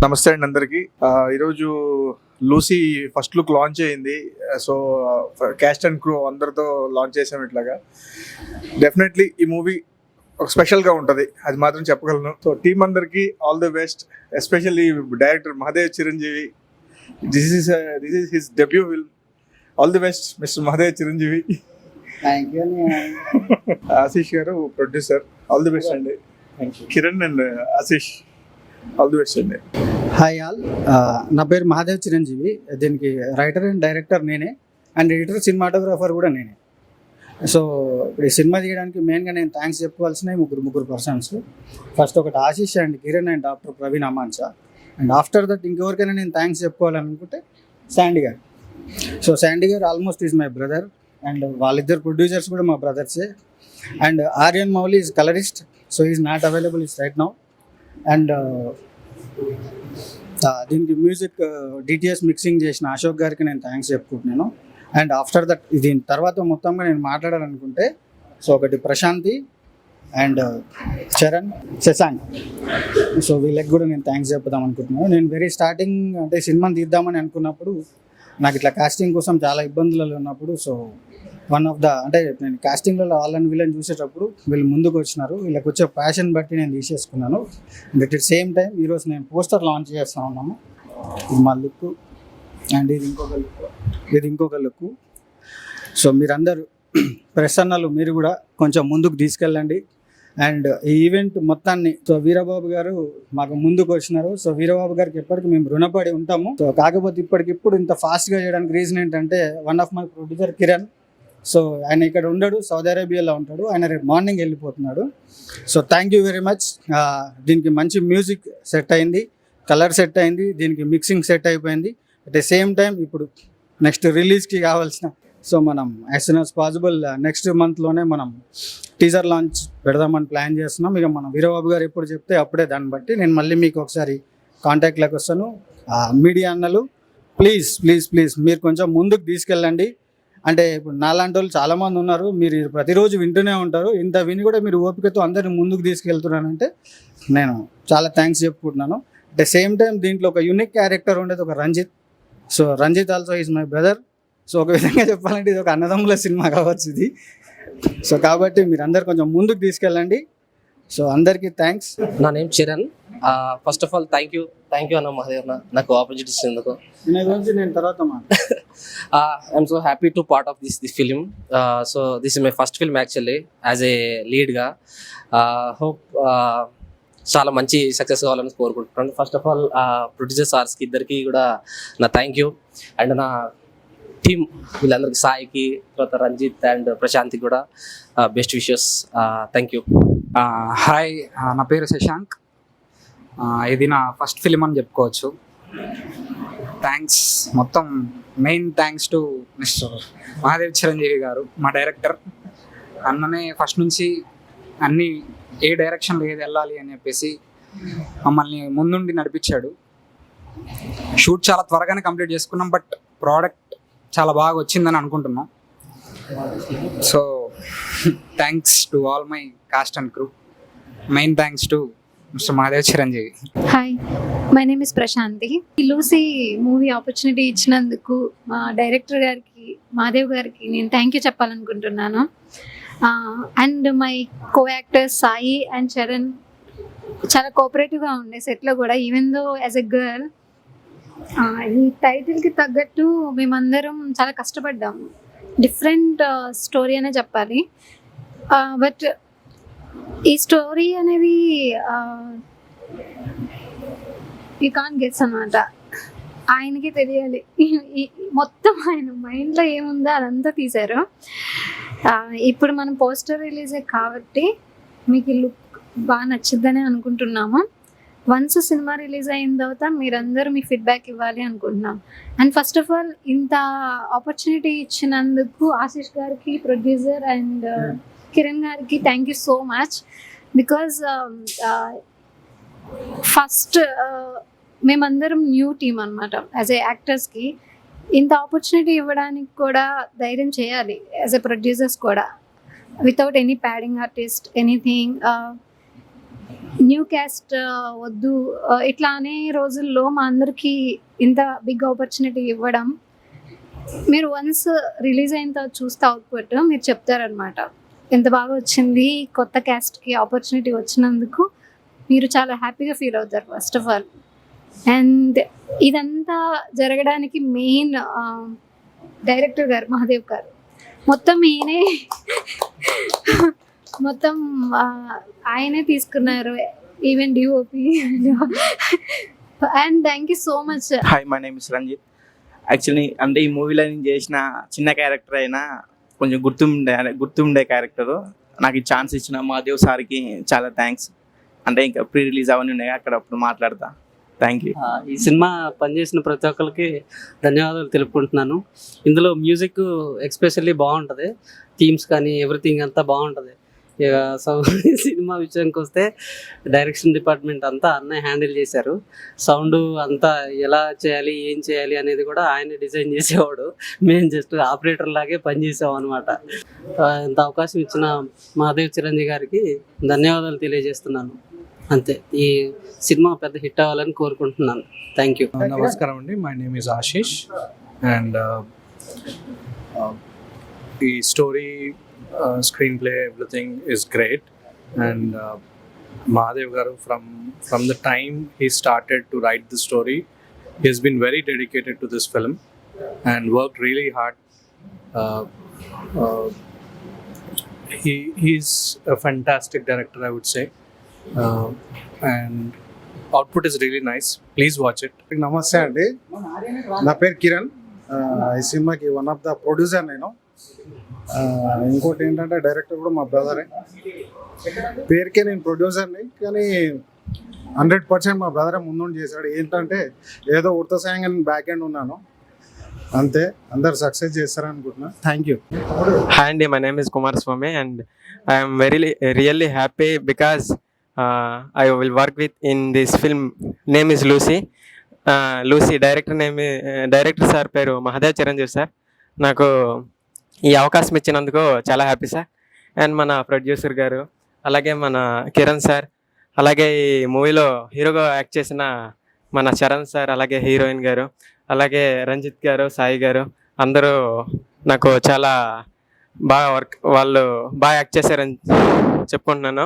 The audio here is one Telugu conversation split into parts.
నమస్తే అండి అందరికి. ఈరోజు లూసీ ఫస్ట్ లుక్ లాంచ్ అయింది. సో క్యాస్ట్ అండ్ క్రూ అందరితో లాంచ్ చేసాం. ఇట్లాగా డెఫినెట్లీ ఈ మూవీ ఒక స్పెషల్గా ఉంటుంది, అది మాత్రం చెప్పగలను. సో టీమ్ అందరికి all the best, especially director Mahadev Chiranjeevi. This is his debut film. All the best mister Mahadev Chiranjeevi. Thank you. Ashish గారు ప్రొడ్యూసర్, ఆల్ ది బెస్ట్ అండి. Kiran and Ashish, all the best అండి. హాయ్ ఆల్, నా పేరు మహాదేవ్ చిరంజీవి. దీనికి రైటర్ అండ్ డైరెక్టర్ నేనే, అండ్ ఎడిటర్ సినిమాటోగ్రాఫర్ కూడా నేనే. సో ఇప్పుడు ఈ సినిమా తీయడానికి మెయిన్గా నేను థ్యాంక్స్ చెప్పుకోవాల్సిన ముగ్గురు పర్సన్స్. ఫస్ట్ ఒకటి Ashish and Kiran and doctor Praveen Amansa. And after that ఇంకెవరికైనా నేను థ్యాంక్స్ చెప్పుకోవాలనుకుంటే శాండీ గారు. సో శాండీ గారు almost is my brother, and వాళ్ళిద్దరు ప్రొడ్యూసర్స్ కూడా మా బ్రదర్సే. And Aryan Mouli is colourist, so is not available is right now. And దీనికి మ్యూజిక్ డిటిఎస్ మిక్సింగ్ చేసిన అశోక్ గారికి నేను థ్యాంక్స్ చెప్పుకుంటున్నాను. అండ్ ఆఫ్టర్ దట్ దీని తర్వాత మొత్తంగా నేను మాట్లాడాలనుకుంటే, సో ఒకటి ప్రశాంతి అండ్ చరణ్, శశాంక్, సో వీళ్ళకి కూడా నేను థ్యాంక్స్ చెప్పుదాం అనుకుంటున్నాను. నేను వెరీ స్టార్టింగ్ అంటే సినిమాని తీద్దామని అనుకున్నప్పుడు నాకు ఇట్లా కాస్టింగ్ కోసం చాలా ఇబ్బందులలో ఉన్నప్పుడు, సో వన్ ఆఫ్ ద అంటే నేను కాస్టింగ్లో వాళ్ళని వీళ్ళని చూసేటప్పుడు వీళ్ళు ముందుకు వచ్చినారు. వీళ్ళకి వచ్చే ప్యాషన్ బట్టి నేను తీసేసుకున్నాను. And at the same time ఈరోజు నేను పోస్టర్ లాంచ్ చేస్తూ ఉన్నాము. ఇది మా లుక్, అండ్ ఇది ఇంకొక లుక్. సో మీరందరూ ప్రెస్ అన్నలు మీరు కూడా కొంచెం ముందుకు తీసుకెళ్ళండి. అండ్ ఈ ఈవెంట్ మొత్తాన్ని సో వీరబాబు గారు మాకు ముందుకు వచ్చినారు. సో వీరబాబు గారికి ఎప్పటికీ మేము రుణపడి ఉంటాము. సో కాకపోతే ఇప్పటికిప్పుడు ఇంత ఫాస్ట్గా చేయడానికి రీజన్ ఏంటంటే, one of my producer Kiran. So ఆయన ఇక్కడ ఉండడు, సౌదీ అరేబియాలో ఉంటాడు. ఆయన రేపు మార్నింగ్ వెళ్ళిపోతున్నాడు. So thank you very much. దీనికి మంచి మ్యూజిక్ సెట్ అయింది, కలర్ సెట్ అయింది, దీనికి మిక్సింగ్ సెట్ అయిపోయింది. అట్ ద సేమ్ టైం ఇప్పుడు నెక్స్ట్ రిలీజ్కి కావాల్సిన, సో మనం as soon as possible next మంత్లోనే మనం టీజర్ లాంచ్ పెడదామని ప్లాన్ చేస్తున్నాం. ఇక మన వీరబాబు గారు ఎప్పుడు చెప్తే అప్పుడే, దాన్ని బట్టి నేను మళ్ళీ మీకు ఒకసారి కాంటాక్ట్లోకి వస్తాను. మీడియా అన్నలు ప్లీజ్ ప్లీజ్ ప్లీజ్ మీరు కొంచెం ముందుకు తీసుకెళ్ళండి. అంటే ఇప్పుడు నాలాంటి వాళ్ళు చాలామంది ఉన్నారు, మీరు ప్రతిరోజు వింటూనే ఉంటారు. ఇంత విని కూడా మీరు ఓపికతో అందరిని ముందుకు తీసుకెళ్తున్నానంటే నేను చాలా థ్యాంక్స్ చెప్పుకుంటున్నాను. అట్ ద సేమ్ టైం దీంట్లో ఒక యూనిక్ క్యారెక్టర్ ఉండేది, ఒక Ranjith. So Ranjith also is my brother. So ఒక విధంగా చెప్పాలంటే ఇది ఒక అన్నదమ్ముల సినిమా కావచ్చు ఇది. సో కాబట్టి మీరు అందరు కొంచెం ముందుకు తీసుకెళ్ళండి. సో అందరికీ థ్యాంక్స్. నా name Charan. First of all thank you అన్న మహాదేవ్ అన్న, నాకు ఆపర్చునిటీ ఇచ్చినందుకు. నేను తర్వాత I'm so happy to part of this film. So this is my first film actually as a లీడ్గా. హోప్ చాలా మంచి సక్సెస్ కావాలని కోరుకుంటున్నాను. ఫస్ట్ ఆఫ్ ఆల్ ప్రొడ్యూసర్ సార్స్కి ఇద్దరికి కూడా నా థ్యాంక్ యూ. అండ్ నా టీమ్ వీళ్ళందరికీ, సాయికి, తర్వాత రంజిత్ అండ్ ప్రశాంత్కి కూడా best wishes. Thank you. Hi, నా పేరు శశాంక్. ఇది నా ఫస్ట్ ఫిలిం అని చెప్పుకోవచ్చు. థ్యాంక్స్, మొత్తం main thanks to mister Mahadev Chiranjeevi గారు, మా డైరెక్టర్. అన్ననే ఫస్ట్ నుంచి అన్నీ ఏ డైరెక్షన్లో ఏది వెళ్ళాలి అని చెప్పేసి మమ్మల్ని ముందుండి నడిపించాడు. షూట్ చాలా త్వరగానే కంప్లీట్ చేసుకున్నాం, బట్ ప్రోడక్ట్ చాలా బాగా వచ్చిందని అనుకుంటున్నాం. So thanks to all my cast and crew. Main thanks to mister Mahadev Chiranjeevi. Hi, my name is Prashanthi. ఈ లూసీ మూవీ ఆపర్చునిటీ ఇచ్చినందుకు మా డైరెక్టర్ గారికి, మహాదేవ్ గారికి నేను థ్యాంక్ యూ చెప్పాలనుకుంటున్నాను. And my co actors Sai and Charan చాలా కోఆపరేటివ్గా ఉండే సెట్లో కూడా. Even though as a girl, ఈ టైటిల్కి తగ్గట్టు మేమందరం చాలా కష్టపడ్డాము. డిఫరెంట్ స్టోరీ అనే చెప్పాలి. బట్ ఈ స్టోరీ అనేది యూ కాంట్ గెస్ అనమాట. ఆయనకి తెలియాలి, మొత్తం ఆయన మైండ్లో ఏముందో అదంతా తీశారు. ఇప్పుడు మనం పోస్టర్ రిలీజే కాబట్టి మీకు ఈ లుక్ బాగా నచ్చిద్దని అనుకుంటున్నాము. వన్స్ సినిమా రిలీజ్ అయిన తర్వాత మీరందరూ మీ ఫీడ్బ్యాక్ ఇవ్వాలి అనుకుంటున్నాం. అండ్ ఫస్ట్ ఆఫ్ ఆల్ ఇంత ఆపర్చునిటీ ఇచ్చినందుకు ఆశీష్ గారికి, ప్రొడ్యూసర్, అండ్ కిరణ్ గారికి thank you so much. Because first మేమందరం న్యూ టీమ్ అనమాట. యాజ్ ఏ యాక్టర్స్కి ఇంత ఆపర్చునిటీ ఇవ్వడానికి కూడా ధైర్యం చేయాలి, యాజ్ ఎ ప్రొడ్యూసర్స్ కూడా. Without any padding artist, anything. New caste వద్దు ఇట్లా అనే రోజుల్లో మా అందరికీ ఇంత బిగ్ ఆపర్చునిటీ ఇవ్వడం, మీరు వన్స్ రిలీజ్ అయిన తర్వాత చూస్తే అవుట్పుట్ మీరు చెప్తారనమాట ఎంత బాగా వచ్చింది, కొత్త క్యాస్ట్కి ఆపర్చునిటీ వచ్చినందుకు మీరు చాలా హ్యాపీగా ఫీల్ అవుతారు ఫస్ట్ ఆఫ్ ఆల్. అండ్ ఇదంతా జరగడానికి మెయిన్ డైరెక్టర్ గారు మహాదేవ్ గారు, మొత్తం ఈయనే మొత్తం ఆయనే తీసుకున్నారు, even DOP. And thank you so much. Hi, my name is Ranjith. Actually అంటే ఈ మూవీలో నేను చేసిన చిన్న క్యారెక్టర్ అయినా కొంచెం గుర్తుండే క్యారెక్టరు. నాకు ఈ ఛాన్స్ ఇచ్చిన మాదేవ్ సార్కి చాలా థ్యాంక్స్. అంటే ఇంకా ప్రీ రిలీజ్ అవన్నీ ఉన్నాయి, అక్కడ అప్పుడు మాట్లాడతా. Thank you. ఈ సినిమా పనిచేసిన ప్రతి ఒక్కరికి ధన్యవాదాలు తెలుపుకుంటున్నాను. ఇందులో మ్యూజిక్ ఎక్స్పెషల్లీ బాగుంటుంది, థీమ్స్ కానీ ఎవ్రీథింగ్ అంతా బాగుంటుంది. ఇక సినిమా విషయానికి వస్తే డైరెక్షన్ డిపార్ట్మెంట్ అంతా అన్నయ్య హ్యాండిల్ చేశారు. సౌండ్ అంతా ఎలా చేయాలి, ఏం చేయాలి అనేది కూడా ఆయన డిజైన్ చేసేవాడు. మేము జస్ట్ ఆపరేటర్ లాగే పనిచేసాం అనమాట. ఇంత అవకాశం ఇచ్చిన మహాదేవ్ చిరంజీవి గారికి ధన్యవాదాలు తెలియజేస్తున్నాను. అంతే, ఈ సినిమా పెద్ద హిట్ అవ్వాలని కోరుకుంటున్నాను. Thank you. నమస్కారం అండి, my name is Ashish. And ఈ story, screenplay, everything is great. And Mahadev garu, from the time he started to write the story, he has been very dedicated to this film and worked really hard. He's a fantastic director, I would say. And output is really nice. Please watch it. నమస్తే అండి, నా పేరు కిరణ్. ఈ సినిమాకి వన్ ఆఫ్ ద ప్రొడ్యూసర్ నేను. ఇంకోటి ఏంటంటే డైరెక్టర్ కూడా మా బ్రదరే. పేరుకే నేను ప్రొడ్యూసర్ని, కానీ 100% మా బ్రదరే ముందుండి చేశాడు. ఏంటంటే ఏదో ఉడత సాయంగా నేను బ్యాక్ ఎండ్ ఉన్నాను అంతే. అందరు సక్సెస్ చేస్తారనుకుంటున్నా. Thank you. Hi Andy, my name is Kumar Swamy and I am really happy because I will work with in this film. Name is Lucy. Lucy director sir పేరు మహాదేవ్ చిరంజీవి సార్. నాకు ఈ అవకాశం ఇచ్చినందుకు చాలా హ్యాపీ సార్. అండ్ మన ప్రొడ్యూసర్ గారు, అలాగే మన కిరణ్ సార్, అలాగే ఈ మూవీలో హీరోగా యాక్ట్ చేసిన మన చరణ్ సార్, అలాగే హీరోయిన్ గారు, అలాగే రంజిత్ గారు, సాయి గారు, అందరూ నాకు చాలా వాళ్ళు బాగా యాక్ట్ చేశారని చెప్పుకుంటున్నాను.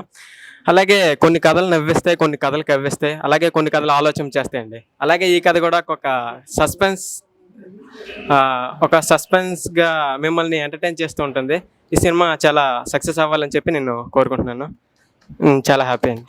అలాగే కొన్ని కథలు నవ్విస్తాయి, కొన్ని కథలు కవ్విస్తాయి, అలాగే కొన్ని కథలు ఆలోచన చేస్తాయండి. అలాగే ఈ కథ కూడా ఒక సస్పెన్స్గా మిమ్మల్ని ఎంటర్టైన్ చేస్తూ ఉంటుంది. ఈ సినిమా చాలా సక్సెస్ అవ్వాలని చెప్పి నేను కోరుకుంటున్నాను. చాలా హ్యాపీ అండి.